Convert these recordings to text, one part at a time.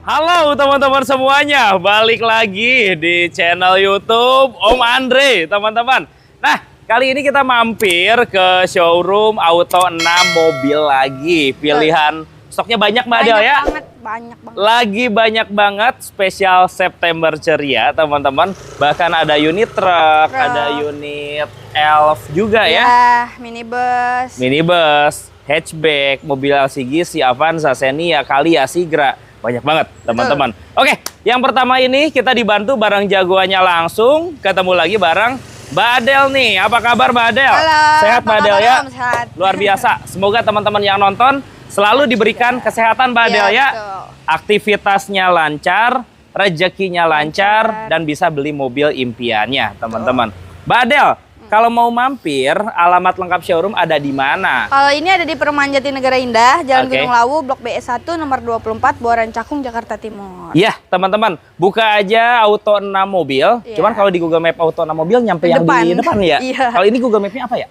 Halo teman-teman semuanya, balik lagi di channel YouTube Om Andre, teman-teman. Nah, kali ini kita mampir ke showroom Auto 6 mobil lagi. Pilihan stoknya banyak Mbak Adel ya? Banyak banget. Lagi banyak banget, spesial September ceria, teman-teman. Bahkan ada unit truk, ada unit elf juga ya. Minibus. Minibus, hatchback, mobil LCG, si Avanza, Xenia, Calya, Sigra. Banyak banget teman-teman. Oke, yang pertama ini kita dibantu bareng jagoannya langsung. Ketemu lagi bareng Mbak Adel nih. Apa kabar Mbak Adel? Halo, sehat Mbak Adel ya? Sehat. Luar biasa. Semoga teman-teman yang nonton selalu diberikan kesehatan Mbak Adel ya. Betul. Aktivitasnya lancar, rezekinya lancar, dan bisa beli mobil impiannya teman-teman. Mbak Adel, kalau mau mampir, alamat lengkap showroom ada di mana? Kalau ini ada di Perumahan Jatinegara Indah, Jalan Oke. Gunung Lawu, Blok BE1, nomor 24, Buaran Cakung, Jakarta Timur. Iya, teman-teman, buka aja Auto 6 mobil. Iya. Cuman kalau di Google Map Auto 6 mobil nyampe yang di depan ya. Iya. Kalau ini Google Mapnya apa ya?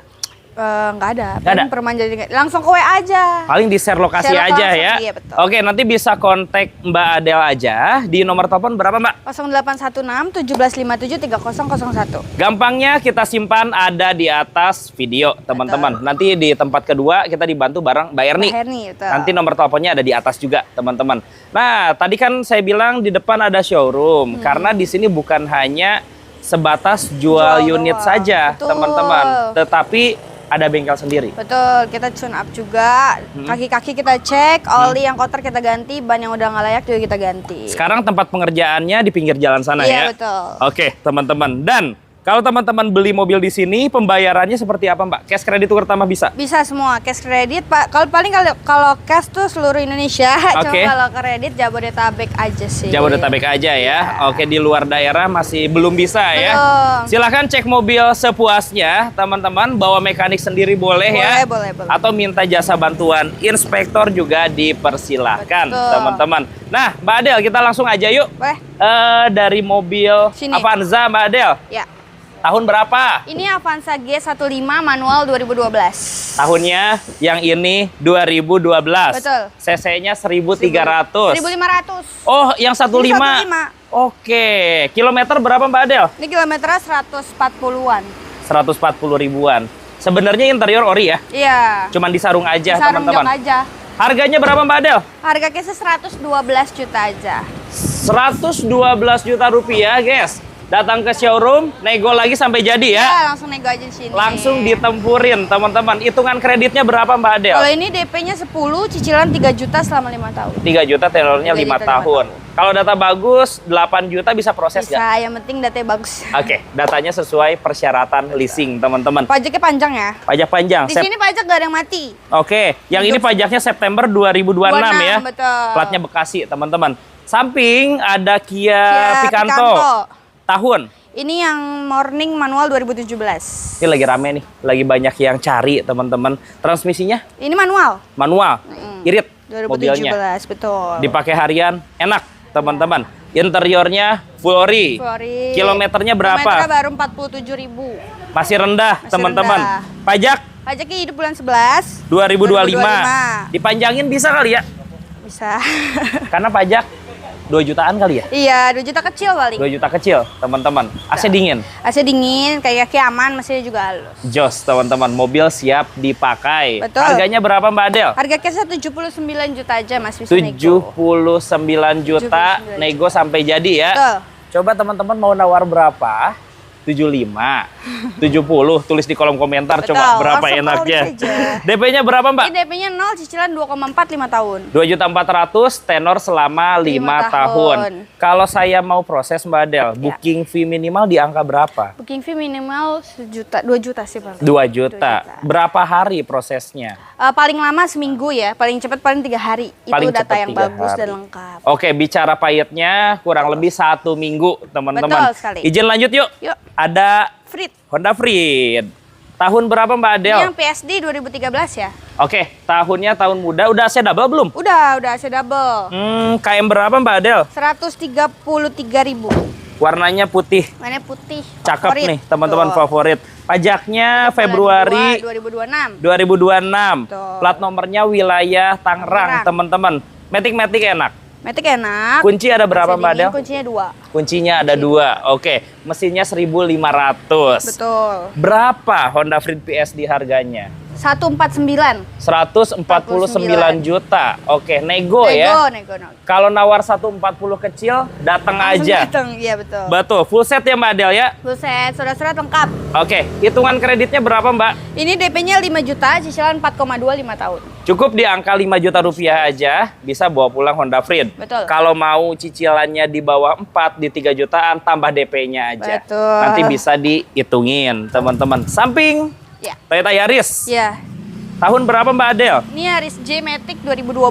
Nggak ada. Nggak ada? Perumahan Jatinegara. Langsung ke WA aja. Paling di share lokasi Share aja langsung, ya. iya, betul. Oke, nanti bisa kontak Mbak Adel aja di nomor telepon berapa Mbak? 0816 1757 3001. Gampangnya kita simpan ada di atas video teman-teman. Nanti di tempat kedua kita dibantu bareng Mbak Erni. Mbak Erni, betul. Nanti nomor teleponnya ada di atas juga teman-teman. Nah, tadi kan saya bilang di depan ada showroom. Karena di sini bukan hanya sebatas jual unit doang. saja Betul. teman-teman. Tetapi ada bengkel sendiri. Betul, kita tune up juga. Kaki-kaki kita cek, oli yang kotor kita ganti, ban yang udah nggak layak juga kita ganti. Sekarang tempat pengerjaannya di pinggir jalan sana ya. Iya, betul. Oke, teman-teman. Dan kalau teman-teman beli mobil di sini, pembayarannya seperti apa, Mbak? Cash kredit tukar tambah bisa? Bisa semua, cash kredit, Pak. Kalau cash tuh seluruh Indonesia, Oke. cuma kalau kredit Jabodetabek aja sih. Jabodetabek aja ya. Oke, di luar daerah masih belum bisa ya. Belum. Silahkan cek mobil sepuasnya, teman-teman. Bawa mekanik sendiri boleh ya. Boleh. Atau minta jasa bantuan inspektor juga dipersilahkan, Betul. teman-teman. Nah, Mbak Adel, kita langsung aja yuk. Boleh. Dari mobil Sini. Avanza, Mbak Adel. Ya. Tahun berapa? Ini Avanza G15 manual 2012. Tahunnya yang ini 2012. Betul. CC-nya 1300. 1500. Oh, yang 15. 15. Oke. Kilometer berapa Mbak Adel? Ini kilometernya 140-an. 140 ribuan. Sebenarnya interior ori ya. Iya. Cuman disarung aja Sarung jok teman-teman. aja. Harganya berapa Mbak Adel? Harga case 112 juta aja. 112 juta rupiah, guys. Datang ke showroom, nego lagi sampai jadi ya. Ya, langsung nego aja di sini. Langsung ditempurin, teman-teman. Hitungan kreditnya berapa Mbak Adel? Kalau ini DP-nya 10, cicilan 3 juta selama 5 tahun. 3 juta, tenornya 5 3 juta, 5 tahun. Kalau data bagus, 8 juta bisa proses Bisa, nggak? yang penting datanya bagus. Oke, datanya sesuai persyaratan leasing, teman-teman. Pajaknya panjang ya. Pajak panjang. Di sini pajak gak ada yang mati. Oke, yang ini pajaknya September 2026 ya. Betul. Platnya Bekasi, teman-teman. Samping ada Kia Picanto. Tahun. Ini yang morning manual 2017. Ini lagi rame nih, lagi banyak yang cari, teman-teman. Transmisinya Ini manual. manual, irit 2017, mobilnya. betul. Dipakai harian, enak, teman-teman. Interiornya full ori. Full-ori. Kilometernya berapa? Kilometernya baru 47.000. Masih rendah, Masih teman-teman. rendah. Pajak Pajaknya hidup bulan 11. 2025. Dipanjangin bisa kali ya? Bisa. Karena pajak 2 jutaan kali ya? Iya, 2 juta kecil paling. 2 juta kecil, teman-teman. AC dingin. AC dingin, kayak kaki aman, mesinnya juga halus. Jos, teman-teman. Mobil siap dipakai. Betul. Harganya berapa Mbak Adel? Harga case 79 juta aja Mas, bisa nego. 79 juta, 79 nego sampai jadi ya. Betul. Coba teman-teman mau nawar berapa? 75, 70, tulis di kolom komentar. Betul, Coba berapa langsung enaknya. tulis aja. DP-nya berapa Mbak? Ini DP-nya 0, cicilan 2,4 5 tahun. 2.400.000, tenor selama 5 5 tahun. tahun. Kalau saya mau proses Mbak Adel, booking fee minimal di angka berapa? Booking fee minimal 1 juta, 2 juta sih Pak. 2 juta. Berapa hari prosesnya? Paling lama seminggu ya, paling cepat paling 3 hari. Paling Itu data cepat yang 3 bagus hari. dan lengkap. Oke, bicara pahitnya kurang lebih 1 minggu, teman-teman. Betul sekali. Izin lanjut yuk. Yuk. Ada Frit. Honda Freed. Tahun berapa Mbak Adel? Ini yang PSD 2013 ya. Oke, tahunnya tahun muda. Udah AC double belum? Udah AC double. KM berapa Mbak Adel? 133.000. Warnanya putih. Warnanya putih. Cakep favorit. nih, teman-teman, Tuh. favorit. Pajaknya Bulan Februari 2, 2026. 2026. Betul. Plat nomornya wilayah Tangerang, Tangerang. teman-teman. Matic-matic enak. Matic enak. Kunci ada berapa AC Mbak dingin, Adel? Kuncinya 2. Kuncinya ada 2. Oke, mesinnya 1.500. Betul. Berapa Honda Freed PSD harganya? 149. 149 juta. Oke, nego ya. Nego. Kalau nawar 140 kecil, datang aja. Datang, iya betul. Betul, full set ya Mbak Adel ya? Full set, surat-surat lengkap. Oke, hitungan kreditnya berapa Mbak? Ini DP-nya 5 juta, cicilan 4,2 5 tahun. Cukup di angka 5 juta rupiah aja, bisa bawa pulang Honda Freed. Betul. Kalau mau cicilannya di bawah 4, di 3 jutaan, tambah DP-nya aja. Betul. Nanti bisa dihitungin, teman-teman. Samping, Ya. Toyota Yaris. Ya. Tahun berapa Mbak Adel? Ini Yaris J Matic 2012.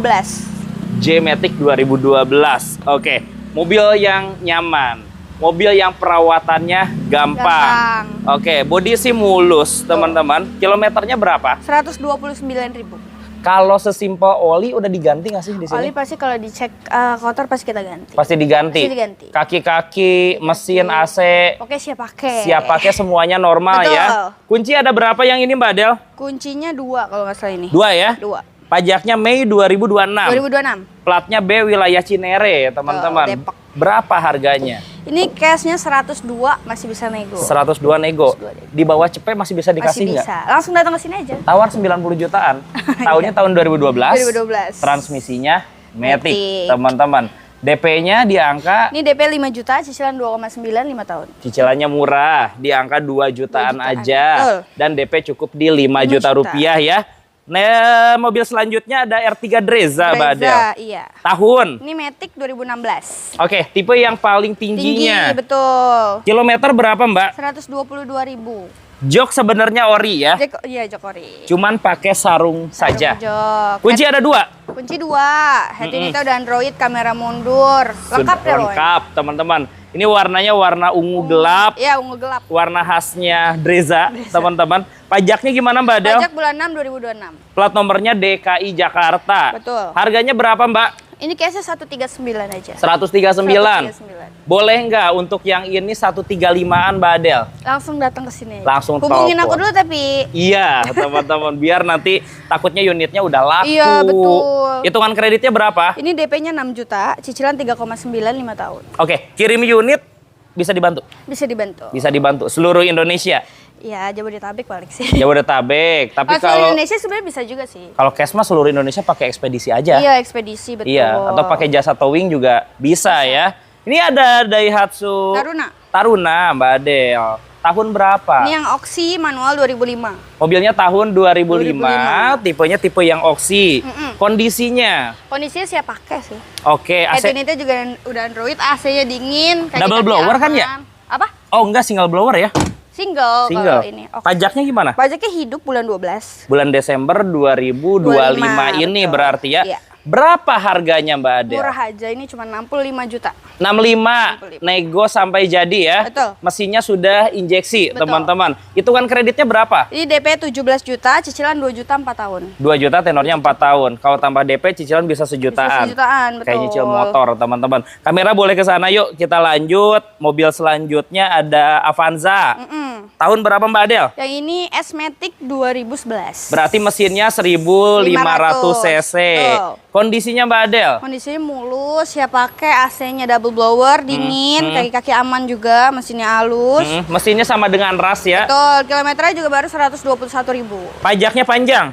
J Matic 2012. Oke, mobil yang nyaman. Mobil yang perawatannya gampang. Oke, bodi sih mulus, teman-teman. Kilometernya berapa? 129.000. Kalau sesimpel oli udah diganti nggak sih di sini? Oli pasti kalau dicek kotor pasti kita ganti. Pasti diganti. Pasti diganti. Kaki-kaki, mesin AC, Oke, siap pakai. siap pakai semuanya normal Betul. ya. Kunci ada berapa yang ini Mbak Adel? Kuncinya 2 kalau nggak salah ini. 2 ya? 2. Pajaknya Mei 2026. 2026. Platnya B wilayah Cinere, teman-teman. Depok. Berapa harganya? Ini cashnya 102 masih bisa nego. 102 nego. 102 nego. Di bawah cepet masih bisa Masih dikasih nggak? bisa. Langsung datang ke sini aja. Tawar 90 jutaan. Tahunnya tahun 2012. 2012. Transmisinya Matic, Matic. teman-teman. DP-nya di angka, Ini DP 5 juta, cicilan 2,9 5 tahun. cicilannya murah, di angka 2 jutaan 2 jutaan, aja. betul. Dan DP cukup di 5 juta 5 juta. rupiah ya. Nah, mobil selanjutnya ada R3 Dreza, Mbak Adel. Brezza, iya. Tahun. Ini Matic 2016. Oke, tipe yang paling Tinggi, tingginya. betul. Kilometer berapa, Mbak? 122.000. Jok sebenarnya ori ya. Iya, Jokori. Cuman pakai sarung saja. Jok. Kunci ada 2. Kunci 2. Head unitnya udah Android, kamera mundur. Lengkap Sudah ya, Boy? lengkap, teman-teman. Ini warnanya warna ungu gelap. Iya, ungu gelap. Warna khasnya Dreza, teman-teman. Pajaknya gimana Mbak Adel? Pajak bulan 6 2026. Plat nomornya DKI Jakarta. Betul. Harganya berapa Mbak? Ini case-nya 139 aja. 139. 139. Boleh nggak untuk yang ini 135-an Mbak Adel? Langsung datang ke sini. Langsung hubungin telepon. aku dulu tapi. Iya, teman-teman. Biar nanti takutnya unitnya udah laku. Iya, betul. Hitungan kreditnya berapa? Ini DP-nya 6 juta, cicilan 3,9 5 tahun. Oke, kirim unit bisa dibantu. Bisa dibantu. Bisa dibantu seluruh Indonesia. Iya, Jabodetabek paling sih. Jabodetabek. Tapi Seluruh kalau Indonesia sebenarnya bisa juga sih. kalau cash mah seluruh Indonesia pakai ekspedisi aja. Iya, ekspedisi betul. Iya, atau pakai jasa towing juga bisa ya. Ini ada Daihatsu Taruna. Mbak Adel. Tahun berapa? Ini yang Oxy manual 2005. Mobilnya tahun 2005, tipenya tipe yang Oxy. Kondisinya Kondisinya siap pakai sih. oke, Head AC. unitnya juga udah Android, AC-nya dingin. kaki-kaki Double blower kan ya? aman. Apa? Oh, enggak single blower ya? Single, Single. kalau ini. Oke. Pajaknya gimana? Pajaknya hidup bulan 12. Bulan Desember 2025 ini betul. berarti ya. Iya. Berapa harganya Mbak Adel? Murah aja, ini cuma 65 juta. 65, 65. nego sampai jadi ya. Betul. Mesinnya sudah injeksi, Betul. teman-teman. Hitungan kreditnya berapa? Ini DP 17 juta, cicilan 2 juta 4 tahun. 2 juta, tenornya 4 tahun. Kalau tambah DP, cicilan bisa sejutaan. Bisa sejutaan, betul. Kayak nyicil motor, teman-teman. Kamera boleh ke sana yuk, kita lanjut. Mobil selanjutnya ada Avanza. Tahun berapa Mbak Adel? Yang ini S-Matic 2011. Berarti mesinnya 1500 cc. Betul. Kondisinya Mbak Adel? Kondisinya mulus, siap pakai AC-nya double blower, dingin, kaki-kaki aman juga, mesinnya halus. Mesinnya sama dengan ras ya. Betul, kilometernya juga baru 121.000. Pajaknya panjang.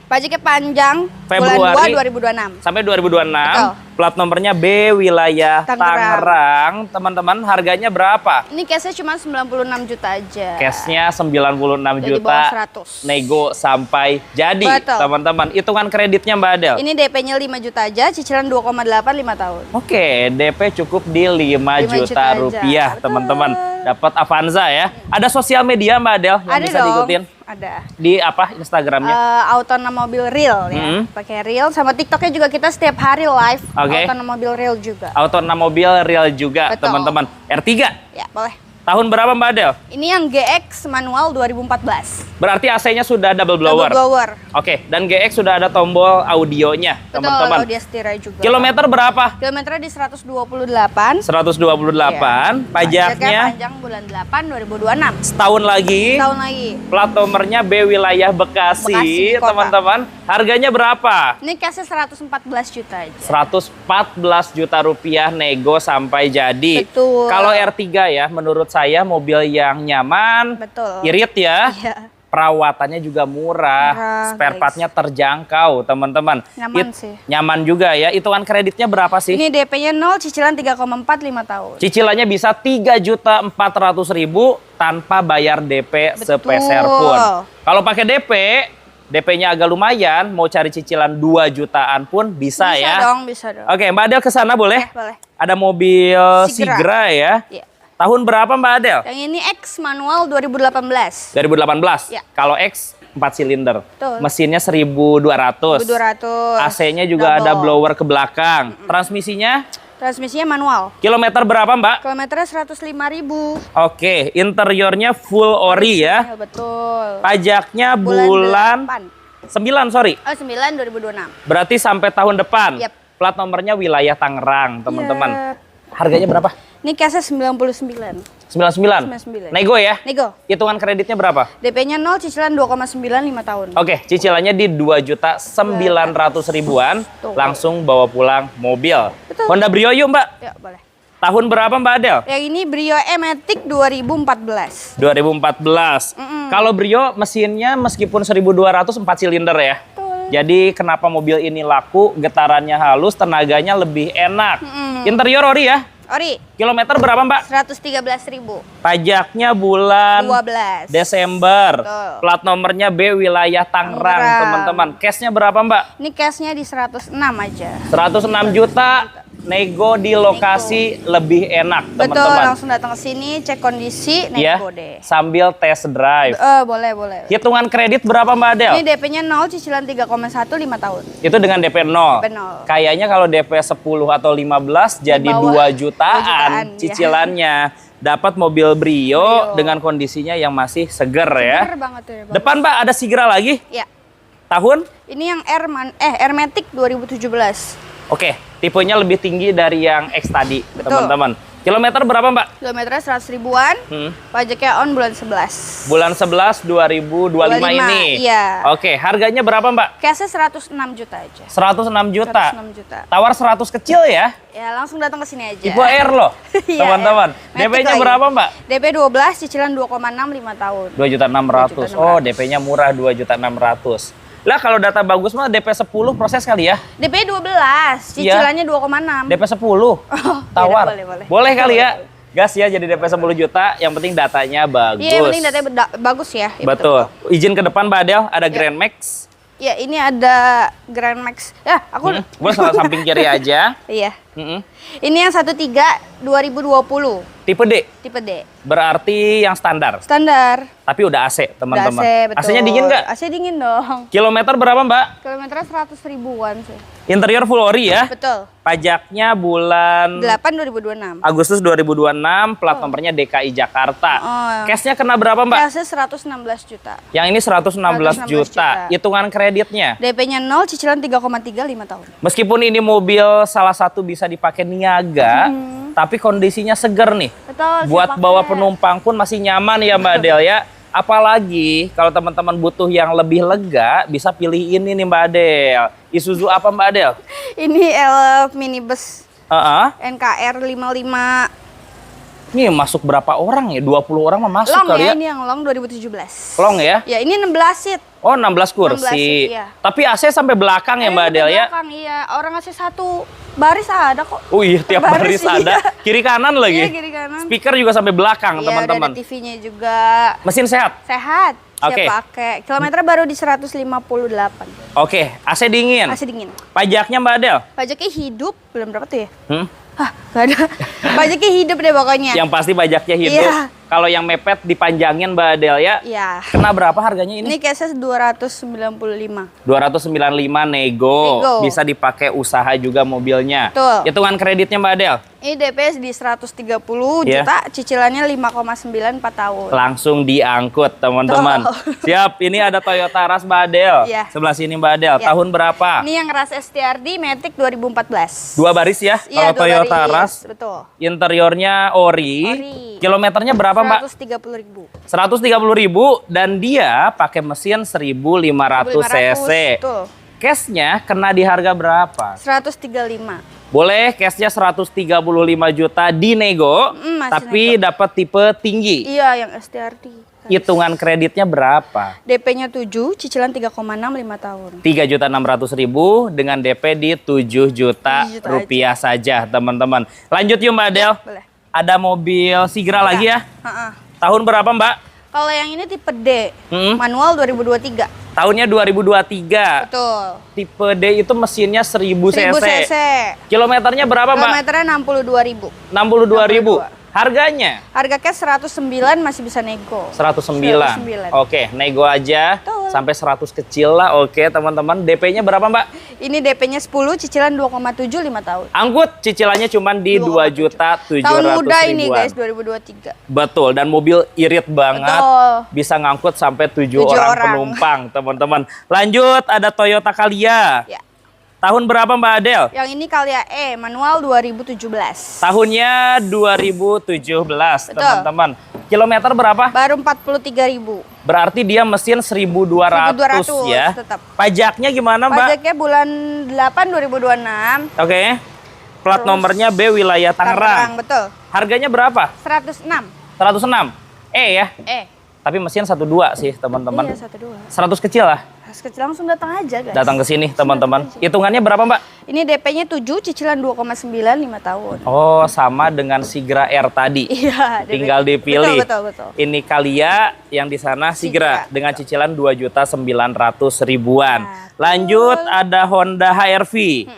Pajaknya panjang, Februari bulan 2 2026. sampai 2026. Betul. Plat nomornya B wilayah Tangerang. Tangerang. Teman-teman, harganya berapa? Ini case-nya cuma 96 juta aja. Cashnya 96 Udah di juta. bawah 100. Nego sampai jadi, Betul. teman-teman. Hitungan kreditnya Mbak Adel? Ini DP-nya 5 juta aja, cicilan 2,8 5 tahun. Oke, DP cukup di 5 5 juta juta aja. rupiah, Betul. teman-teman. Dapat Avanza ya. Ada sosial media Mbak Adel yang Ada bisa dong. diikutin? Ada. Di apa? Instagramnya? Autonom Mobil Real ya. Pakai Real sama TikToknya juga kita setiap hari live. Oke. Autonom Mobil Real juga. Autonom mobil real juga, Betul. teman-teman. R3. Ya, boleh. Tahun berapa Mbak Adel? Ini yang GX manual 2014. Berarti AC-nya sudah double blower. Double blower. Oke, dan GX sudah ada tombol audionya, Betul, teman-teman. audio stereo juga. Kilometer berapa? Kilometernya di 128. 128. Iya. Pajaknya panjang bulan 8 2026. setahun lagi. Tahun lagi. Plat nomornya B wilayah Bekasi, Bekasi, kota. teman-teman. Harganya berapa? Ini cashnya 114 juta aja. 114 juta rupiah nego sampai jadi. Betul. Kalau R3 ya, menurut saya mobil yang nyaman, Betul. irit ya. Iya. Perawatannya juga murah, Murah, spare guys. partnya terjangkau, teman-teman. Nyaman sih. Nyaman juga ya. Hitungan kreditnya berapa sih? Ini DP-nya 0, cicilan 3,4 5 tahun. Cicilannya bisa 3.400.000 tanpa bayar DP Betul. sepeser pun. Kalau pakai DP-nya agak lumayan, mau cari cicilan 2 jutaan pun bisa ya. Bisa dong. Oke, Mbak Adel ke sana boleh? Boleh. Ada mobil Sigra. Sigra ya. Iya. Tahun berapa Mbak Adel? Yang ini X manual 2018. 2018. Ya. Kalau X 4 silinder. Betul. Mesinnya 1200. 200. AC-nya juga Double. ada blower ke belakang. Transmisinya Transmisinya manual. kilometer berapa Mbak? Kilometernya 105.000. Oke, interiornya full ori ya. Ya, betul. Pajaknya bulan 9, sorry. 9 2026. Berarti sampai tahun depan. Yap. Plat nomornya wilayah Tangerang, teman-teman. Yap. Harganya berapa? Ini cashnya 99. 99. 99. Nego ya? Nego. Hitungan kreditnya berapa? DP-nya 0, cicilan 2,9 5 tahun. Oke, cicilannya di 2.900.000-an. Tuh. Langsung bawa pulang mobil. Betul. Honda Brio yuk Mbak. Ya, boleh. Tahun berapa Mbak Adel? Yang ini Brio E-Matic 2014. 2014. Kalau Brio mesinnya meskipun 1200 4 silinder ya. Betul. Jadi kenapa mobil ini laku? Getarannya halus, tenaganya lebih enak. Interior ori ya. Ori, Kilometer berapa Mbak? 113.000. Pajaknya bulan 12. Desember. Betul. Plat nomornya B wilayah Tangerang, Tangerang. teman-teman. Cashnya berapa Mbak? Ini cashnya di 106 aja. 106 juta. Nego di lokasi lebih enak, Betul, teman-teman. langsung datang ke sini, cek kondisi, Ya, nego deh. sambil test drive. Boleh, boleh. Hitungan kredit berapa Mbak Adel? Ini DP-nya 0, cicilan 3,1 5 tahun. Itu dengan DP 0. DP 0. Kayaknya kalau DP 10 atau 15 jadi Di 2 bawah jutaan, 2 jutaan, ya. cicilannya. Dapat mobil Brio dengan kondisinya yang masih seger ya. Bener banget tuh ya, Bang. Depan Mbak ada Sigra lagi. Ya. Tahun? Ini yang Airmatic 2017. Oke, tipenya lebih tinggi dari yang X tadi, teman-teman. Kilometer berapa Mbak? Kilometernya 100 ribuan. Pajaknya on bulan 11. Bulan 11 2025 ini. Iya. Oke, harganya berapa Mbak? Cashnya 106 juta aja. 106 juta. 106 juta. Tawar 100 kecil ya. Ya, langsung datang ke sini aja. Tipe R loh, Iya, teman-teman. Matic DP-nya lagi. berapa Mbak? DP 12, cicilan 2,6 5 tahun. 2.600.000. 2.600.000. Oh, DP-nya murah 2.600.000. Lah kalau data bagus mah DP 10 proses kali ya. DP 12, cicilannya 2,6. DP 10. Tawar. boleh. Kali ya. Gas ya jadi DP 10 juta, yang penting datanya bagus. Iya, yang penting datanya bagus ya. Iya, Betul. Izin ke depan Mbak Adel, ada Grand Max. Ya, ini ada Grand Max. Ya, aku Boleh samping kiri aja. Iya. Mm-mm. Ini yang 13 2020, Tipe D. tipe D. Berarti yang standar. Standar. Tapi udah AC, teman-teman. Udah AC, betul. AC-nya dingin nggak? AC dingin dong. Kilometer berapa Mbak? Kilometernya 100 ribuan sih. Interior full ori ya. Betul. Pajaknya bulan 8 2026. Agustus 2026, plat nomornya DKI Jakarta. Oh. Cashnya kena berapa Mbak? Cashnya 116 juta. Yang ini 116 116 juta. juta. Hitungan kreditnya. DP-nya 0, cicilan 3,3 5 tahun. Meskipun ini mobil salah satu bisa dipakai niaga, tapi kondisinya seger nih. Betul. Buat siap bawa pakai. penumpang pun masih nyaman ya Mbak Adel ya. Apalagi kalau teman-teman butuh yang lebih lega, bisa pilih ini nih Mbak Adel. Isuzu apa Mbak Adel? Ini Elf minibus NKR 55 Ini masuk berapa orang ya? 20 orang mah masuk long kali ya? ya, ini yang long 2017. Long ya? Ya, ini 16 seat. Oh 16 kursi. 16 seat, iya. Tapi AC sampai belakang ya Mbak Adel ya? Belakang, iya. Orang ngasih satu baris ada kok. Oh iya tiap baris ada. iya. Kiri kanan lagi. Iya, kiri kanan. Speaker juga sampai belakang Iya, udah teman-teman. ada TV-nya juga. Mesin sehat? Sehat. Siap Oke. pakai. Kilometer baru di 158. Oke, AC dingin. Masih dingin. Pajaknya Mbak Adel? Pajaknya hidup. Belum berapa tuh ya? Hmm? Gak ada. Pajaknya hidup deh pokoknya. Yang pasti pajaknya hidup. Iya. Kalau yang mepet dipanjangin Mbak Adel ya. Iya. Kena berapa harganya ini? Ini cashnya 295. 295 nego. Nego. Bisa dipakai usaha juga mobilnya. Betul. Hitungan kreditnya Mbak Adel? Ini DP di 130 Ya. juta, cicilannya 5,9 4 tahun. Langsung diangkut teman-teman. Siap, ini ada Toyota Rush Mbak Adel. Iya. Sebelah sini Mbak Adel. Iya. Tahun berapa? Ini yang Rush STRD Matic 2014. Dua baris ya, Iya, kalau dua Toyota baris. Rush. Betul. Interiornya ori. Kilometernya berapa Mbak? 130.000. 130.000 dan dia pakai mesin 1500 cc. Betul. Cashnya kena di harga berapa? 135. Boleh cashnya 135 juta dinego, Masih tapi nego. dapat tipe tinggi. Iya, yang STRD. Hitungan kreditnya berapa? DP-nya 7, cicilan 3,6 5 tahun. 3.600.000 dengan DP di 7 juta 7 juta rupiah saja, teman-teman. Lanjut yuk Mbak Adel. Boleh. Ada mobil Sigra lagi ya. Heeh. Tahun berapa Mbak? Kalau yang ini tipe D, Hmm. manual 2023. Tahunnya 2023. Betul. Tipe D itu mesinnya 1000 1000 cc. cc. Kilometernya berapa Mbak? Kilometernya 62.000. 62.000. Harganya? Harga cash 109 masih bisa nego. 109. 109. Oke, nego aja. Betul. Sampai 100 kecil lah. Oke, teman-teman. DP-nya berapa, Mbak? Ini DP-nya 10, cicilan 2,7 5 tahun. Angkut cicilannya cuma di 2.700.000. Tahun muda ini guys, 2023. Betul, dan mobil irit banget. Betul. Bisa ngangkut sampai 7 7 orang orang. penumpang, teman-teman. Lanjut, ada Toyota Calya. Ya. Tahun berapa, Mbak Adel? Yang ini Calya E, manual 2017. Tahunnya 2017, Betul. teman-teman. Kilometer berapa? Baru 43.000. Berarti dia mesin 1.200 ya. tetap. Pajaknya gimana, Mbak? Pajaknya bulan 8 2026. Oke. Plat Terus nomornya B wilayah Tangerang. betul. Harganya berapa? 106. 106. Ya. Tapi mesin 12 sih, teman-teman. Iya, 12. 100 kecil lah. Kecil langsung datang aja guys. Datang ke sini, teman-teman. Hitungannya berapa, Mbak? Ini DP-nya 7, cicilan 2,9 5 tahun. Oh, sama dengan Sigra R tadi. Iya, Tinggal dipilih. Betul. Ini Calya, yang di sana Sigra Sigra, dengan cicilan 2.900.000-an. Nah, Lanjut ada Honda HR-V.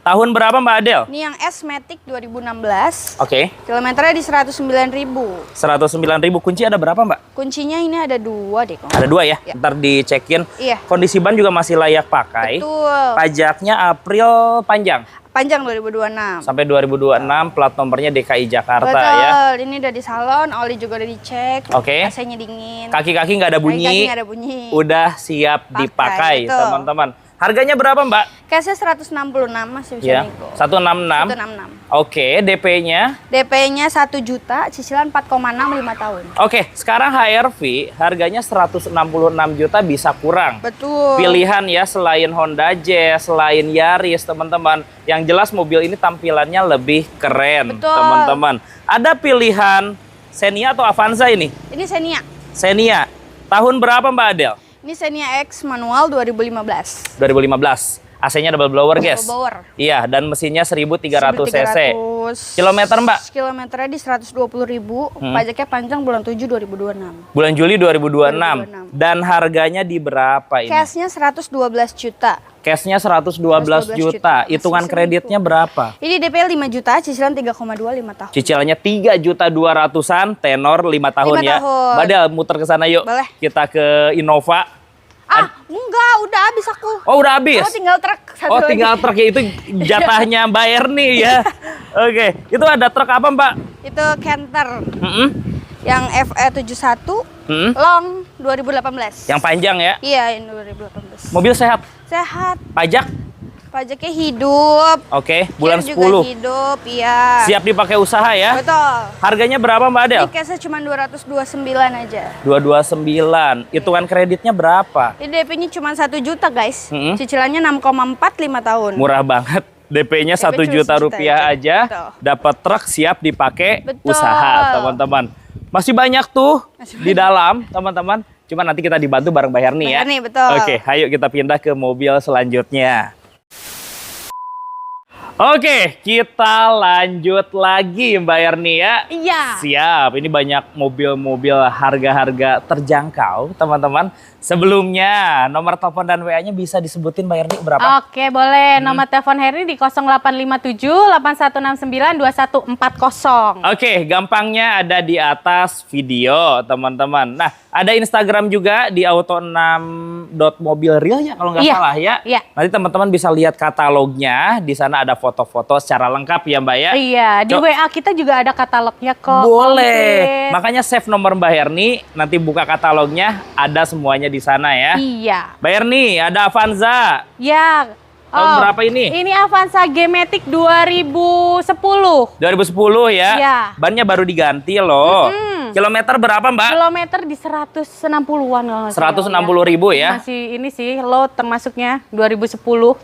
Tahun berapa Mbak Adel? Ini yang S Matic 2016. Oke. Kilometernya di 109.000. 109.000. Kunci ada berapa, Mbak? Kuncinya ini ada 2 deh. Ada 2 ya? Ya. Ntar dicekin. Iya. Kondisi ban juga masih layak pakai. Betul. Pajaknya April panjang. Panjang 2026. Sampai 2026, plat nomornya DKI Jakarta Betul. ya. Ini udah di salon, oli juga udah dicek. Oke. AC-nya dingin. Kaki-kaki nggak ada bunyi. Kaki-kaki nggak ada bunyi. Udah siap Pakai, dipakai, betul. teman-teman. Harganya berapa, Mbak? Cashnya 166 masih bisa Ya, nego. 166. 166. Oke, DP-nya. DP-nya 1 juta, cicilan 4,6 5 tahun. Oke, sekarang HR-V harganya 166 juta bisa kurang. Betul. Pilihan ya, selain Honda Jazz, selain Yaris, teman-teman. Yang jelas mobil ini tampilannya lebih keren, Betul. teman-teman. Ada pilihan Xenia atau Avanza ini? Ini Xenia. Xenia. Tahun berapa Mbak Adel? Ini Xenia X manual 2015. 2015. AC-nya double blower, guys. Double blower. Iya, dan mesinnya 1300 cc. 1300. Kilometer, Mbak? Kilometernya di 120.000. Pajaknya panjang bulan 7 2026. Bulan Juli 2026. 2026. Dan harganya di berapa ini? Cashnya 112 juta. Cashnya 112 juta. Masih Hitungan bisa kreditnya berapa? Ini DP 5 juta, cicilan 3,2 5 tahun. Cicilannya 3.200.000-an, tenor 5 tahun 5 ya. tahun. Badal muter ke sana yuk. Boleh. Kita ke Innova. Enggak, udah habis aku. Oh, udah habis. Oh, tinggal truk satu Oh, lagi. tinggal truk ya, itu jatahnya Mbak Erni ya. Oke, itu ada truk apa, Mbak? Itu Canter Mm-mm. yang FE71 Mm-mm. long 2018. Yang panjang ya. Iya, ini 2018. Mobil sehat. Sehat. Pajak? Pajaknya hidup. Oke, bulan Care 10. juga hidup, iya. Siap dipakai usaha ya. Betul. Harganya berapa Mbak Adel? Ini cashnya cuma 229 aja. 229. Hitungan kreditnya berapa? Ini DP-nya cuma 1 juta, guys. Mm-mm. Cicilannya 6,4 5 tahun. Murah banget. DP-nya 1 DP cuma juta 1 juta rupiah aja. Betul. Dapat truk siap dipakai Betul. usaha, teman-teman. Masih banyak tuh Masih di dalam, teman-teman. Cuma nanti kita dibantu bareng Mbak Herni ya. Mbak Herni, betul. Oke, ayo kita pindah ke mobil selanjutnya. Oke, kita lanjut lagi Mbak Erni ya. Iya. Siap, ini banyak mobil-mobil harga-harga terjangkau teman-teman. Sebelumnya nomor telepon dan WA-nya bisa disebutin Mbak Erni berapa? Oke, boleh. Nomor telepon Heri di 0857 8169 2140. Oke, gampangnya ada di atas video teman-teman. Nah, Ada Instagram juga di auto6.mobilreal ya kalau nggak Iya, salah ya. iya. Nanti teman-teman bisa lihat katalognya. Di sana ada foto-foto secara lengkap ya Mbak ya. Iya, di Co- WA kita juga ada katalognya kok. Boleh. Komplit. Makanya save nomor Mbak Herni. Nanti buka katalognya. Ada semuanya di sana ya. Iya. Mbak Herni ada Avanza. Ya. Tahun berapa ini? Ini Avanza G-Matic 2010. 2010 ya. Iya. Bannya baru diganti loh. Kilometer berapa Mbak? Kilometer di 160-an kalau nggak salah. 160.000 ya. Masih ini sih low termasuknya 2010.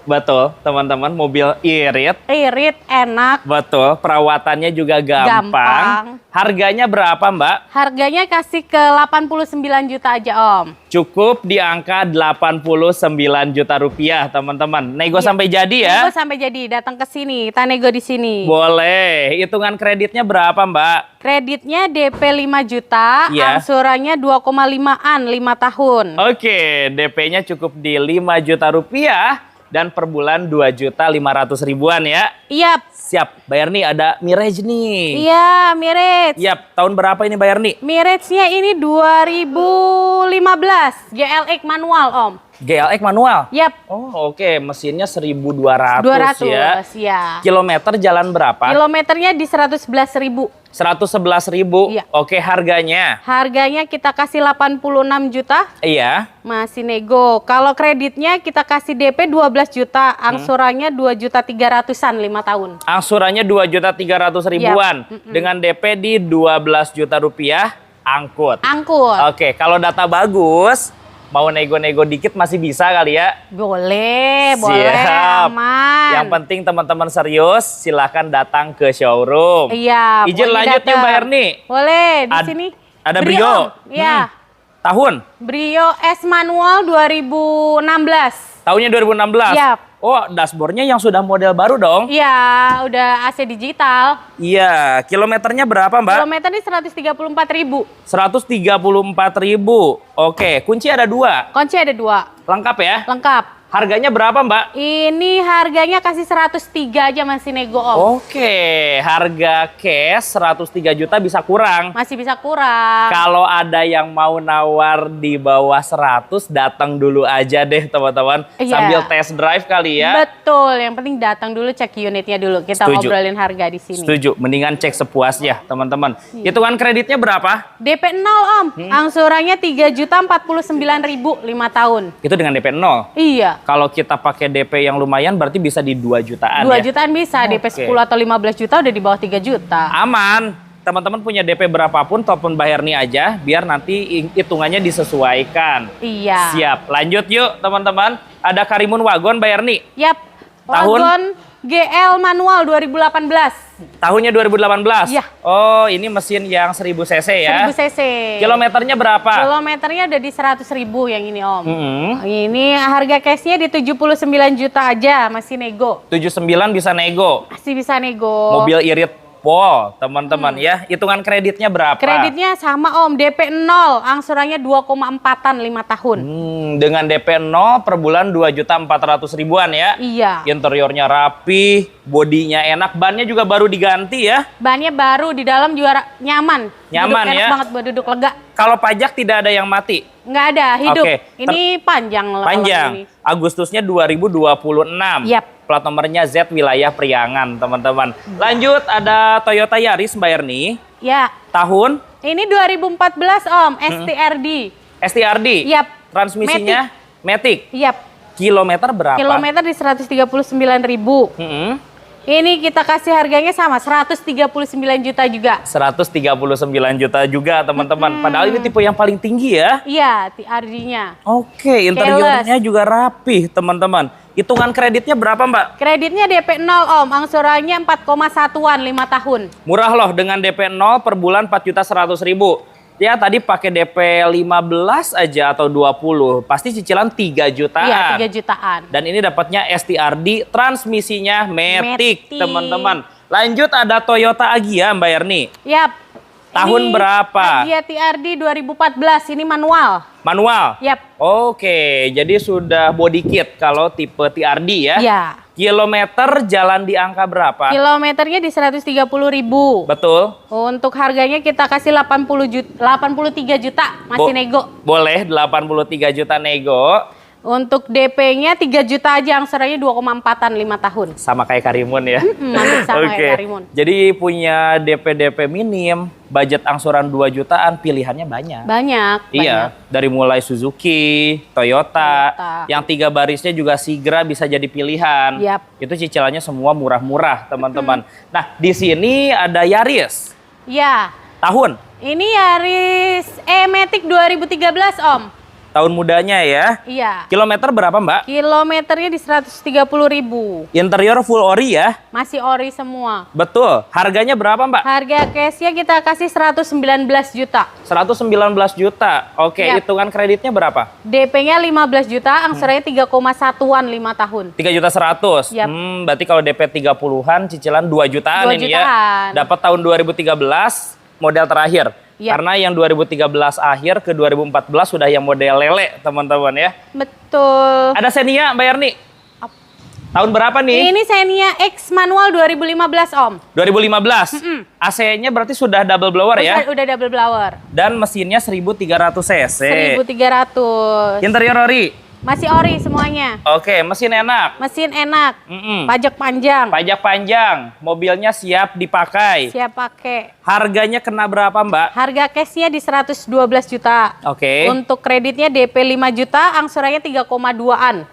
Betul teman-teman, mobil irit. Irit, enak. Betul, perawatannya juga gampang. Gampang. Harganya berapa Mbak? Harganya kasih ke 89 juta aja Om. Cukup di angka 89 juta rupiah teman-teman. Nego sampai jadi ya? Nego sampai jadi, datang ke sini, kita nego di sini. Boleh. Hitungan kreditnya berapa Mbak? Kreditnya DP 5 juta, Iya. angsurannya 2,5-an 5 tahun. Oke, DP-nya cukup di 5 juta rupiah dan per bulan 2.500.000-an ya. Iya, Siap, Bayar nih ada Mirage nih. iya Mirage. Yap, tahun berapa ini Bayar nih? Mirage-nya ini 2015, GLX manual Om. GLX manual? Yap, Oh oke, mesinnya 1.200 ya. 200 ya. Kilometer jalan berapa? Kilometernya di 111.000. 111.000. Iya. Oke, harganya? Harganya kita kasih 86 juta. Iya. Masih nego. Kalau kreditnya kita kasih DP 12 juta, angsurannya 2.300.000-an 5 tahun. Angsurannya 2.300.000-an. Dengan DP di 12 juta rupiah, angkut. Angkut. Oke, kalau data bagus, mau nego-nego dikit masih bisa kali ya? Boleh, boleh, Siap. aman. Yang penting teman-teman serius, silahkan datang ke showroom. Iya. Izin boleh lanjut yuk datang. Mbak Erni. Boleh, di Ad- sini. ada Brio. Iya. Tahun? Brio S manual 2016. Tahunnya 2016? Yap. Oh, dashboardnya yang sudah model baru dong? Iya, udah AC digital. Iya. Kilometernya berapa Mbak? Kilometernya 134.000. 134.000. Oke, kunci ada 2. Kunci ada 2. Lengkap ya? Lengkap. Harganya berapa Mbak? Ini harganya kasih 103 aja masih nego Om. Oke, harga cash 103 juta bisa kurang. Masih bisa kurang. Kalau ada yang mau nawar di bawah 100, datang dulu aja deh teman-teman. Iya. Sambil test drive kali ya. Betul, yang penting datang dulu cek unitnya dulu. Kita Setuju. ngobrolin harga di sini. Setuju, mendingan cek sepuasnya teman-teman. Hitungan kreditnya berapa? DP 0 Om, angsurannya 3.049.000 5 tahun. Itu dengan DP 0. Iya. Kalau kita pakai DP yang lumayan berarti bisa di 2 jutaan 2 ya. jutaan bisa, DP Oke. 10 atau 15 juta udah di bawah 3 juta. Aman. Teman-teman punya DP berapapun, telepon Mbak Herni aja biar nanti hitungannya disesuaikan. Iya. Siap. Lanjut yuk teman-teman. Ada Karimun Wagon Mbak Herni. Yap. Tahun? Wagon GL manual 2018. Tahunnya 2018. Iya. Oh, ini mesin yang 1000 cc ya. 1000 cc. Kilometernya berapa? Kilometernya udah di 100.000 yang ini Om. Hmm. Ini harga cashnya di 79 juta aja, masih nego. 79 bisa nego. Masih bisa nego. Mobil irit pol, teman-teman ya. Hitungan kreditnya berapa? Kreditnya sama Om, DP 0, angsurannya 2,4-an 5 tahun. Dengan DP 0 per bulan 2.400.000-an ya. Iya. Interiornya rapi, bodinya enak, bannya juga baru diganti ya. Bannya baru, di dalam juga nyaman. Nyaman Duduk ya. enak banget buat duduk lega. Kalau pajak tidak ada yang mati. Nggak ada, hidup. Oke. Ini panjang lah. kalau Panjang. ini. Agustusnya 2026. Yap. Plat nomornya Z wilayah Priangan, teman-teman. Lanjut ada Toyota Yaris Mbak Erni. Ya, Tahun ini 2014 Om, STRD. STRD. Yap. Transmisinya Matic. Yap. Kilometer berapa? Kilometer di 139.000. Mm-mm. Ini kita kasih harganya sama, 139 juta juga. 139 juta juga, teman-teman. Padahal ini tipe yang paling tinggi ya. Iya, TRD-nya. Oke, interiornya juga rapih, teman-teman. Hitungan kreditnya berapa, Mbak? Kreditnya DP 0 Om, angsurannya 4,1-an 5 tahun. Murah loh, dengan DP 0 per bulan 4.100.000. Ya, tadi pakai DP 15 aja atau 20, pasti cicilan 3 jutaan. Iya, 3 jutaan. Dan ini dapatnya STRD, transmisinya Matic, Matic. teman-teman. Lanjut ada Toyota Agya, Mbak Erni. Yap. Tahun Ini berapa? Agya TRD 2014, ini manual. Manual? Yap. Oke, jadi sudah body kit kalau tipe TRD ya. Iya. Kilometer jalan di angka berapa? Kilometernya di 130.000. Betul. Untuk harganya kita kasih 83 juta, masih nego. Boleh 83 juta nego. Untuk DP-nya 3 juta aja, angsurannya 2,4-an 5 tahun. Sama kayak Karimun ya. Hampir sama Oke. kayak Karimun. Jadi punya DP minim, budget angsuran 2 jutaan, pilihannya banyak. Banyak. Iya, dari mulai Suzuki, Toyota, Toyota. yang 3 barisnya juga Sigra bisa jadi pilihan. Yap. Itu cicilannya semua murah-murah, teman-teman. Nah, di sini ada Yaris. Ya, Tahun ini Yaris E-Matic 2013 Om. tahun mudanya ya. Iya. Kilometer berapa, Mbak? Kilometernya di 130.000. Interior full ori ya. Masih ori semua. Betul. Harganya berapa, Mbak? Harga cashnya kita kasih 119 juta. 119 juta. Oke, Yap. hitungan kreditnya berapa? DP-nya 15 juta, angsurannya 3,1-an 5 tahun. 3.100.000. Yap. Berarti kalau DP 30-an, cicilan 2 jutaan 2 ini jutaan. ya. Dapat tahun 2013 model terakhir. Yap. Karena yang 2013 akhir ke 2014 sudah yang model lele, teman-teman ya. Betul. Ada Xenia, Mbak Erni. Tahun berapa nih? Ini Xenia X manual 2015 Om. 2015. AC-nya berarti sudah double blower ya. Udah double blower. Dan mesinnya 1300 cc. 1.300. Interior ori. Masih ori semuanya. Oke, mesin enak. Mesin enak. Mm-mm. Pajak panjang. Pajak panjang, mobilnya siap dipakai. Siap pakai. Harganya kena berapa, Mbak? Harga cashnya di 112 juta. Oke. Untuk kreditnya DP 5 juta, angsurannya 3,2-an.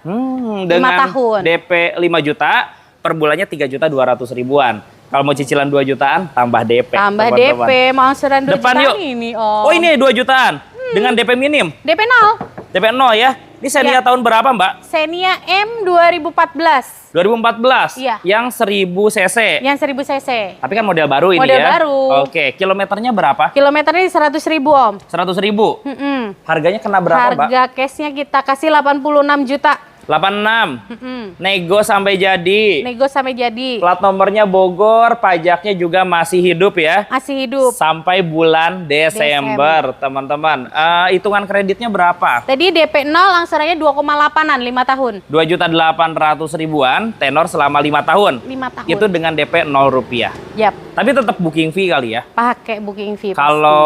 Dengan tahun. DP 5 juta, per bulannya 3.200.000-an. Kalau mau cicilan 2 jutaan, tambah DP. Tambah teman-teman. DP, mau angsuran 2 Depan juta yuk. ini Om. Oh ini 2 jutaan, dengan DP minim. DP 0. DP 0 ya. Ini Xenia Ya. tahun berapa, Mbak? Xenia M 2014. 2014. Iya. Yang 1000 cc. Yang 1000 cc. Tapi kan model baru ini Model ya. baru. Oke, kilometernya berapa? Kilometernya di 100.000 Om. 100.000. Mm-mm. Harganya kena berapa, Mbak? Harga cashnya kita kasih 86 juta. 86. Mm-mm. Nego sampai jadi. Nego sampai jadi. Plat nomornya Bogor, pajaknya juga masih hidup ya. Masih hidup. Sampai bulan Desember, teman-teman. Hitungan kreditnya berapa? Tadi DP 0 angsurannya 2,8-an 5 tahun. 2.800.000-an, tenor selama 5 tahun. 5 tahun. Itu dengan DP 0 rupiah. Yap, Tapi tetap booking fee kali ya. pakai booking fee. pasti. Kalau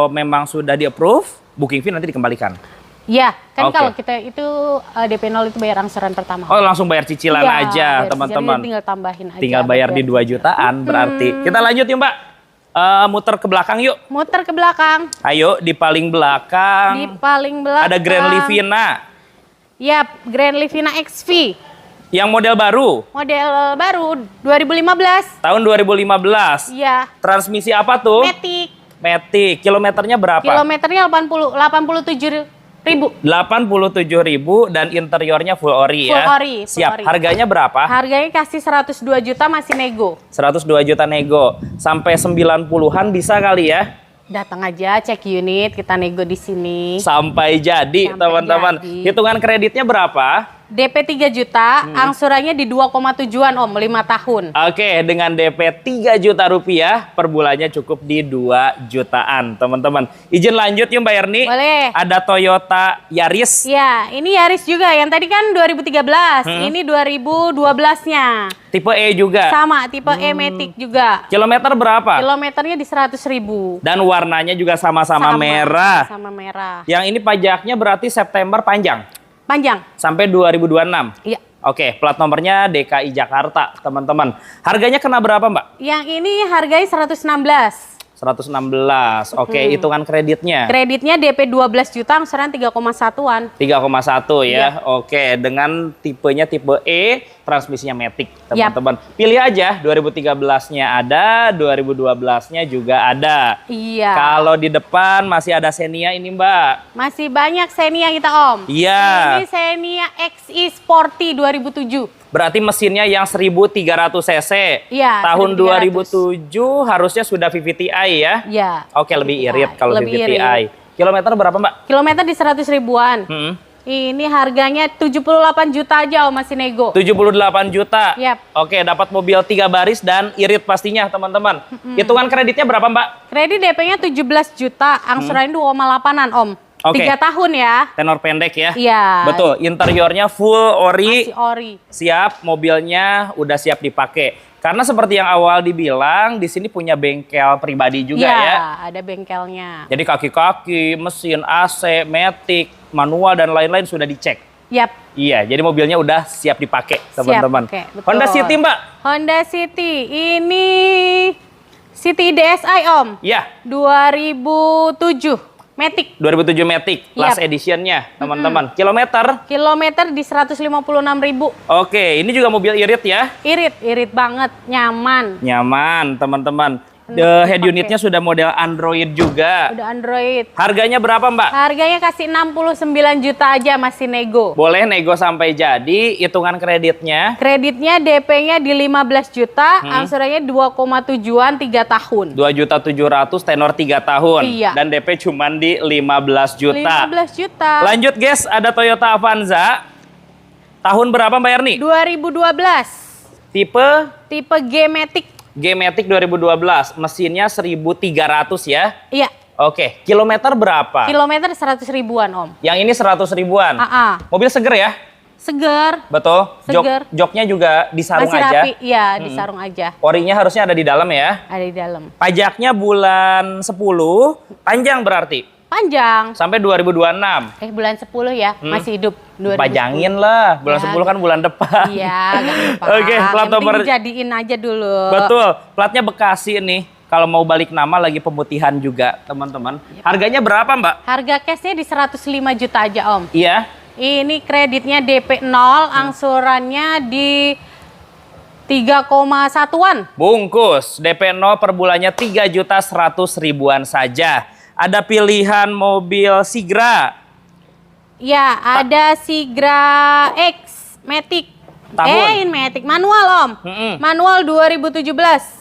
memang sudah di-approve, booking fee nanti dikembalikan. Ya, kan Oke. kalau kita itu DP 0 itu bayar angsuran pertama. Oh, langsung bayar cicilan Iya, aja, bayar teman-teman. cicilan, tinggal tambahin aja. Tinggal bayar di 2 jutaan berarti. Kita lanjut yuk, Mbak. Muter ke belakang yuk. Muter ke belakang. Ayo, di paling belakang. Di paling belakang. Ada Grand Livina. Yap, Grand Livina XV. Yang model baru, Model baru 2015. tahun 2015. Iya, Transmisi apa tuh? Matic. Matic. Kilometernya berapa? Kilometernya 87.000. 87.000 dan interiornya full ori ya. Full ori, full Siap. ori. Harganya berapa? Harganya kasih 102 juta masih nego. 102 juta nego. Sampai 90-an bisa kali ya. Datang aja cek unit, kita nego di sini. Sampai jadi, Sampai teman-teman. jadi. Hitungan kreditnya berapa? DP 3 juta, angsurannya di 2,7-an Om, 5 tahun. Oke, dengan DP 3 juta rupiah, per bulannya cukup di 2 jutaan, teman-teman. Izin lanjut yuk, Mbak Erni. Boleh. Ada Toyota Yaris. Ya, ini Yaris juga. Yang tadi kan 2013, ini 2012-nya. Tipe E juga. Sama, tipe E-Matic juga. Kilometer berapa? Kilometernya di 100.000. Dan warnanya juga sama-sama merah. Sama merah. Yang ini pajaknya berarti September panjang. Panjang. Sampai 2026. Iya. Oke, plat nomornya DKI Jakarta, teman-teman. Harganya kena berapa, Mbak? Yang ini harganya 116. 116. Oke, hitungan kreditnya. Kreditnya DP 12 juta, angsuran 3,1-an. 3,1 ya. Iya. Oke, dengan tipenya tipe E, transmisinya Matic, teman-teman. Pilih aja, 2013-nya ada, 2012-nya juga ada. Iya. Kalau di depan masih ada Xenia ini, Mbak. Masih banyak Xenia kita Om. Iya. Ini Xenia XI Sporty 2007. Berarti mesinnya yang 1300 cc. Iya, Tahun 1300. 2007 harusnya sudah VVTi ya. Iya. Oke, lebih irit kalau Lebih VVTi. irit. Kilometer berapa, Mbak? Kilometer di 100 ribuan. Ini harganya 78 juta aja Om, masih nego. 78 juta. Yap. Oke, dapat mobil 3 baris dan irit pastinya, teman-teman. Hitungan kreditnya berapa, Mbak? Kredit DP-nya 17 juta, angsurannya 2,8-an Om. Oke. 3 tahun ya. Tenor pendek ya. Iya. Betul, interiornya full ori. Masih ori. Siap, mobilnya udah siap dipakai. Karena seperti yang awal dibilang, di sini punya bengkel pribadi juga Iya, ya. ada bengkelnya. Jadi kaki-kaki, mesin, AC, matic, manual dan lain-lain sudah dicek. Yap. Iya, jadi mobilnya udah siap dipakai, teman-teman. pakai, betul. Honda City, Mbak. Honda City. Ini City DSi, Om. Iya, 2007. Matic. 2007 Matic, last editionnya, teman-teman. Kilometer? Kilometer di 156.000. Oke, ini juga mobil irit ya. Irit banget, nyaman. Nyaman, teman-teman. Head unitnya sudah model Android juga. Udah Android. Harganya berapa, Mbak? Harganya kasih 69 juta aja, masih nego. Boleh nego sampai jadi, hitungan kreditnya Kreditnya DP-nya di 15 juta, angsurannya 2,7-an 3 tahun. 2.700.000 tenor 3 tahun. Iya. Dan DP cuman di 15 juta. 15 juta. Lanjut, guys, ada Toyota Avanza. Tahun berapa, Mbak Erni? 2012. Tipe G-Matic. G-Matic 2012, mesinnya 1.300 ya. Iya. Oke, kilometer berapa? Kilometer 100 ribuan, Om. Yang ini 100 ribuan. Mobil seger ya? Seger. Betul. Seger. Joknya juga disarung Masih aja. rapi. Iya, disarung aja. Orinya harusnya ada di dalam ya. Ada di dalam. Pajaknya bulan 10, panjang berarti. Panjang. Sampai 2026. Bulan 10 ya, masih hidup. 2010. Pajangin lah, bulan Ya. 10 kan bulan depan. Iya, gak apa-apa. Oke, plat nomor. Jadiin aja dulu. Betul, platnya Bekasi nih. Kalau mau balik nama lagi pemutihan juga, teman-teman. Harganya berapa, Mbak? Harga cashnya di 105 juta aja, Om. Iya. Ini kreditnya DP 0, angsurannya di 3,1-an. Bungkus, DP 0 per bulannya 3.100.000-an saja. Ada pilihan mobil Sigra. Ya, ada Sigra X Matic. Tahun? Ini Matic manual, Om. Manual 2017.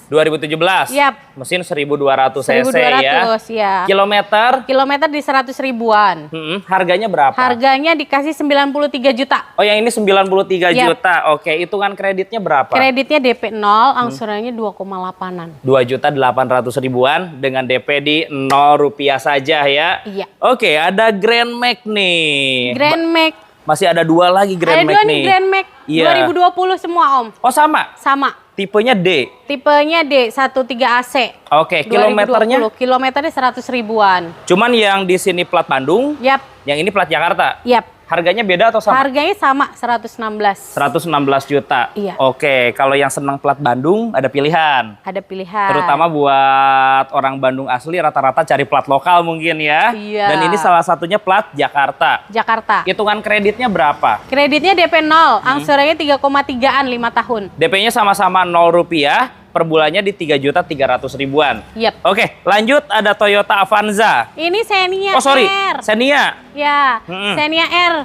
2017. Yap. Mesin 1.200 cc 1.200 ya. Kilometer? Kilometer di 100 ribuan. Harganya berapa? Harganya dikasih 93 juta. Oh, yang ini 93 Yap. juta. Oke, hitungan kreditnya berapa? Kreditnya DP 0, angsurannya 2,8-an. 2.800.000-an dengan DP di 0 rupiah saja ya. Iya. Oke, ada Grand Max nih. Grand Max. Masih ada dua lagi Grand Ada Max dua nih Grand Max. Iya. 2020 semua, Om. Oh, sama? Sama. Tipenya D. Tipenya D, 13 AC. Oke, kilometernya? 2020. Kilometernya 100 ribuan. Cuman yang di sini plat Bandung, Yap. yang ini plat Jakarta. Yap. Harganya beda atau sama? Harganya sama, 116. 116 juta. Iya. Oke, kalau yang senang plat Bandung ada pilihan. Ada pilihan. Terutama buat orang Bandung asli rata-rata cari plat lokal mungkin ya. Iya. Dan ini salah satunya plat Jakarta. Jakarta. Hitungan kreditnya berapa? Kreditnya DP 0, angsurannya 3,3-an 5 tahun. DP-nya sama-sama 0 rupiah, per bulannya di 3.300.000-an. Yap. Oke, lanjut ada Toyota Avanza. Ini Xenia Oh sorry, R. Xenia. Ya, Xenia R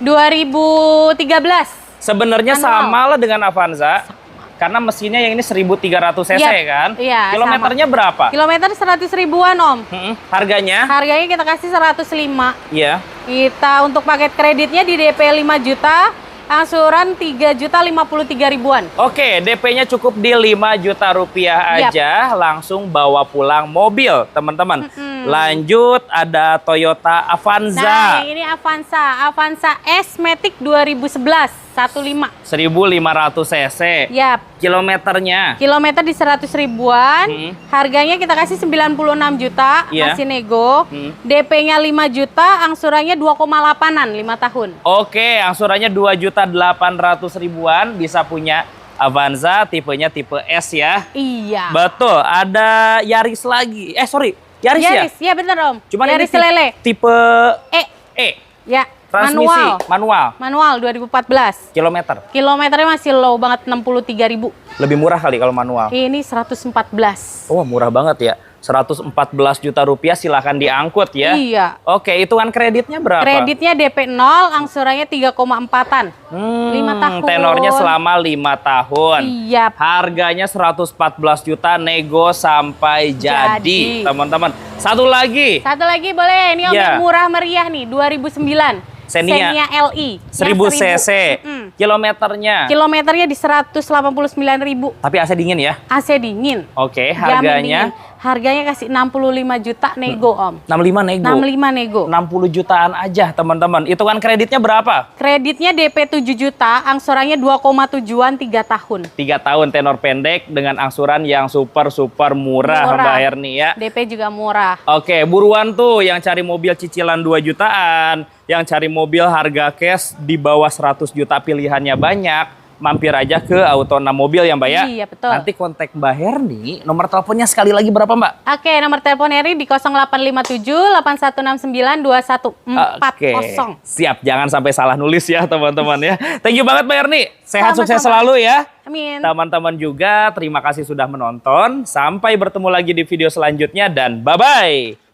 2013. Sebenarnya Manual. sama lah dengan Avanza. Karena mesinnya yang ini 1.300 cc Yap. kan? Iya, Kilometernya sama. berapa? Kilometer 100 ribuan, Om. Harganya? Harganya kita kasih 105. Iya. Kita untuk paket kreditnya di DP 5 juta, angsuran 3.053.000-an. Oke, DP-nya cukup di 5 juta rupiah Yap. aja, langsung bawa pulang mobil, teman-teman. Lanjut ada Toyota Avanza. Nah, yang ini Avanza S Matic 2011, 15. 1.500 cc. Yap. Kilometernya? Kilometer di 100 ribuan, harganya kita kasih 96 juta, Iya. masih nego. DP-nya 5 juta, angsurannya 2,8-an 5 tahun. Oke, angsurannya 2.800.000-an, bisa punya Avanza, tipenya tipe S ya. Iya. Betul, ada Yaris lagi. Yaris ya? Yaris, ya bener, Om. Cuman Yaris ini lele. tipe E. E. Ya, Transmisi, manual. Manual 2014. Kilometer. Kilometernya masih low banget, 63.000. Lebih murah kali kalau manual. Ini 114. Oh, murah banget ya. 114 juta rupiah silahkan diangkut ya. Iya. Oke, hitungan kreditnya berapa? Kreditnya DP 0, angsurannya 3,4-an. 5 tahun. Tenornya selama 5 tahun. Iya. Harganya 114 juta, nego sampai jadi, teman-teman. Satu lagi. Satu lagi boleh, ini Om Ya. yang murah meriah nih, 2009. Xenia LI. 1000 cc. Kilometernya. Kilometernya di 189.000. Tapi AC dingin ya. AC dingin. Oke, Jamin harganya dingin. Harganya kasih 65 juta nego Om. 65 nego. 65 nego. 60 jutaan aja teman-teman. Itu kan kreditnya berapa? Kreditnya DP 7 juta, angsurannya 2,7-an 3 tahun. 3 tahun tenor pendek dengan angsuran yang super murah, Mbak Herni ya. DP juga murah. Oke, buruan tuh yang cari mobil cicilan 2 jutaan, yang cari mobil harga cash di bawah 100 juta pilihannya banyak. Mampir aja ke Auto 6 Mobil ya Mbak ya. Iya betul. Nanti kontak Mbak Herni, nomor teleponnya sekali lagi berapa Mbak? Oke, nomor telepon Eri di 0857 8169 2140. Siap, jangan sampai salah nulis ya teman-teman ya. Thank you banget Mbak Herni, sehat Sama-sama. sukses selalu ya. Amin. Teman-teman juga terima kasih sudah menonton. Sampai bertemu lagi di video selanjutnya dan bye-bye.